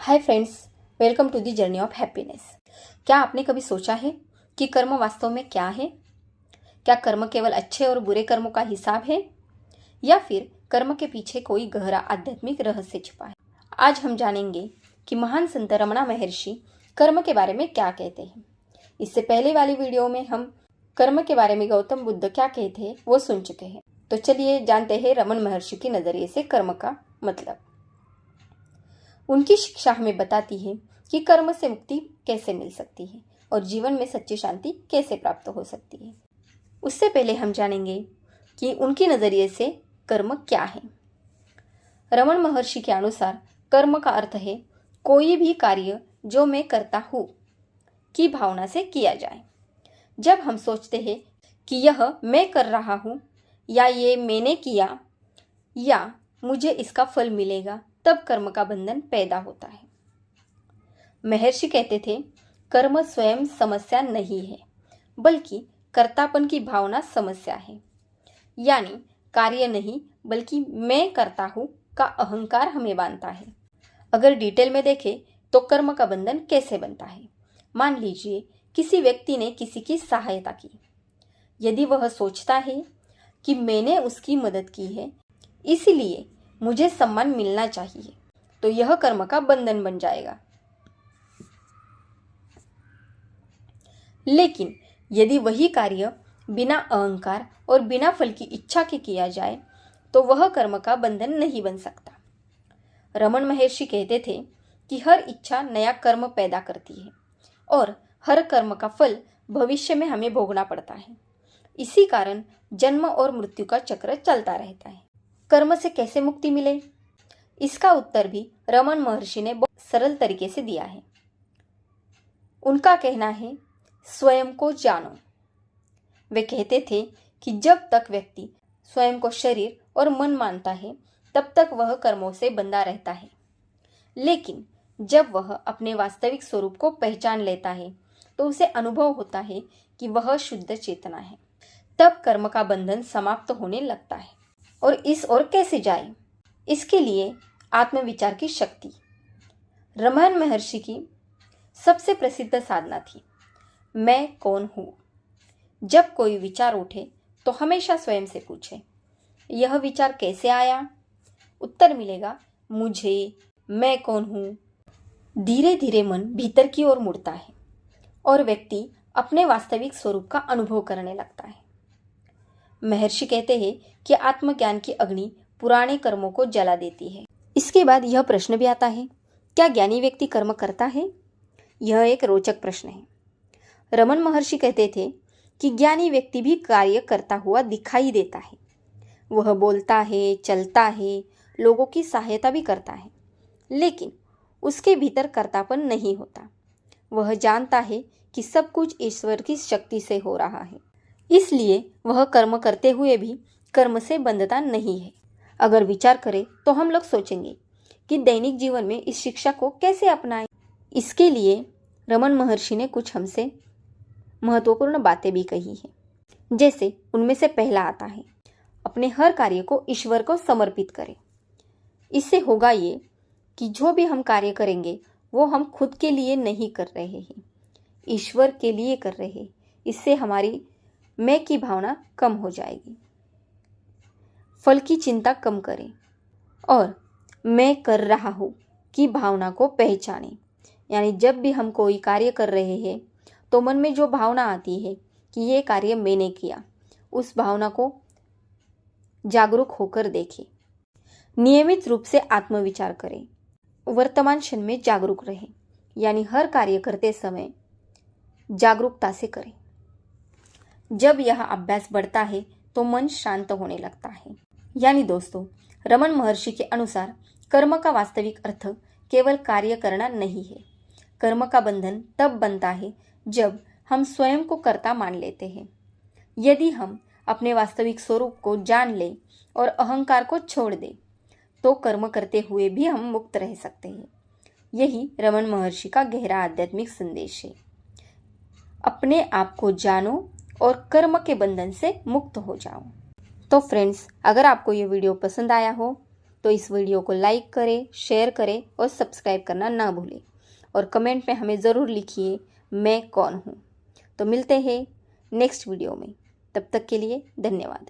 Hi friends, welcome to the journey of happiness. क्या आपने कभी सोचा है कि कर्म वास्तव में क्या है? क्या कर्म केवल अच्छे और बुरे कर्मों का हिसाब है, या फिर कर्म के पीछे कोई गहरा आध्यात्मिक रहस्य छिपा है? आज हम जानेंगे कि महान संत रमणा महर्षि कर्म के बारे में क्या कहते हैं। इससे पहले वाली वीडियो में हम कर्म के बारे में गौतम बुद्ध क्या कहते हैं वो सुन चुके हैं। तो चलिए जानते हैं रमण महर्षि के नजरिए से कर्म का मतलब। उनकी शिक्षा हमें बताती है कि कर्म से मुक्ति कैसे मिल सकती है और जीवन में सच्ची शांति कैसे प्राप्त हो सकती है। उससे पहले हम जानेंगे कि उनके नजरिए से कर्म क्या है। रमण महर्षि के अनुसार कर्म का अर्थ है कोई भी कार्य जो मैं करता हूँ की भावना से किया जाए। जब हम सोचते हैं कि यह मैं कर रहा हूँ या ये मैंने किया या मुझे इसका फल मिलेगा, तब कर्म का बंधन पैदा होता है। महर्षि कहते थे, कर्म स्वयं समस्या नहीं है, बल्कि कर्तापन की भावना समस्या है। यानी कार्य नहीं बल्कि मैं करता हूँ का अहंकार हमें बांधता है। अगर डिटेल में देखें तो कर्म का बंधन कैसे बनता है। मान लीजिए किसी व्यक्ति ने किसी की सहायता की। यदि वह सोचता है कि मैंने उसकी मदद की है इसलिए मुझे सम्मान मिलना चाहिए, तो यह कर्म का बंधन बन जाएगा। लेकिन यदि वही कार्य बिना अहंकार और बिना फल की इच्छा के किया जाए तो वह कर्म का बंधन नहीं बन सकता। रमण महर्षि कहते थे कि हर इच्छा नया कर्म पैदा करती है और हर कर्म का फल भविष्य में हमें भोगना पड़ता है। इसी कारण जन्म और मृत्यु का चक्र चलता रहता है। कर्म से कैसे मुक्ति मिले, इसका उत्तर भी रमण महर्षि ने बहुत सरल तरीके से दिया है। उनका कहना है, स्वयं को जानो। वे कहते थे कि जब तक व्यक्ति स्वयं को शरीर और मन मानता है तब तक वह कर्मों से बंधा रहता है, लेकिन जब वह अपने वास्तविक स्वरूप को पहचान लेता है तो उसे अनुभव होता है कि वह शुद्ध चेतना है। तब कर्म का बंधन समाप्त होने लगता है। और इस ओर कैसे जाए, इसके लिए आत्मविचार की शक्ति। रमण महर्षि की सबसे प्रसिद्ध साधना थी मैं कौन हूँ। जब कोई विचार उठे तो हमेशा स्वयं से पूछे, यह विचार कैसे आया? उत्तर मिलेगा, मुझे, मैं कौन हूँ। धीरे धीरे मन भीतर की ओर मुड़ता है और व्यक्ति अपने वास्तविक स्वरूप का अनुभव करने लगता है। महर्षि कहते हैं कि आत्मज्ञान की अग्नि पुराने कर्मों को जला देती है। इसके बाद यह प्रश्न भी आता है, क्या ज्ञानी व्यक्ति कर्म करता है? यह एक रोचक प्रश्न है। रमण महर्षि कहते थे कि ज्ञानी व्यक्ति भी कार्य करता हुआ दिखाई देता है। वह बोलता है, चलता है, लोगों की सहायता भी करता है, लेकिन उसके भीतर कर्तापन नहीं होता। वह जानता है कि सब कुछ ईश्वर की शक्ति से हो रहा है, इसलिए वह कर्म करते हुए भी कर्म से बंधता नहीं है। अगर विचार करें तो हम लोग सोचेंगे कि दैनिक जीवन में इस शिक्षा को कैसे अपनाएं। इसके लिए रमण महर्षि ने कुछ हमसे महत्वपूर्ण बातें भी कही हैं। जैसे उनमें से पहला आता है, अपने हर कार्य को ईश्वर को समर्पित करें। इससे होगा ये कि जो भी हम कार्य करेंगे वो हम खुद के लिए नहीं कर रहे हैं, ईश्वर के लिए कर रहे हैं। इससे हमारी मैं की भावना कम हो जाएगी। फल की चिंता कम करें और मैं कर रहा हूँ की भावना को पहचानें। यानी जब भी हम कोई कार्य कर रहे हैं तो मन में जो भावना आती है कि ये कार्य मैंने किया, उस भावना को जागरूक होकर देखें। नियमित रूप से आत्मविचार करें। वर्तमान क्षण में जागरूक रहें, यानी हर कार्य करते समय जागरूकता से करें। जब यह अभ्यास बढ़ता है तो मन शांत होने लगता है। यानी दोस्तों, रमण महर्षि के अनुसार कर्म का वास्तविक अर्थ केवल कार्य करना नहीं है। कर्म का बंधन तब बनता है जब हम स्वयं को कर्ता मान लेते हैं। यदि हम अपने वास्तविक स्वरूप को जान लें और अहंकार को छोड़ दें तो कर्म करते हुए भी हम मुक्त रह सकते हैं। यही रमण महर्षि का गहरा आध्यात्मिक संदेश है। अपने आप को जानो और कर्म के बंधन से मुक्त हो जाओ। तो फ्रेंड्स, अगर आपको ये वीडियो पसंद आया हो तो इस वीडियो को लाइक करें, शेयर करें और सब्सक्राइब करना ना भूलें। और कमेंट में हमें ज़रूर लिखिए मैं कौन हूँ। तो मिलते हैं नेक्स्ट वीडियो में। तब तक के लिए धन्यवाद।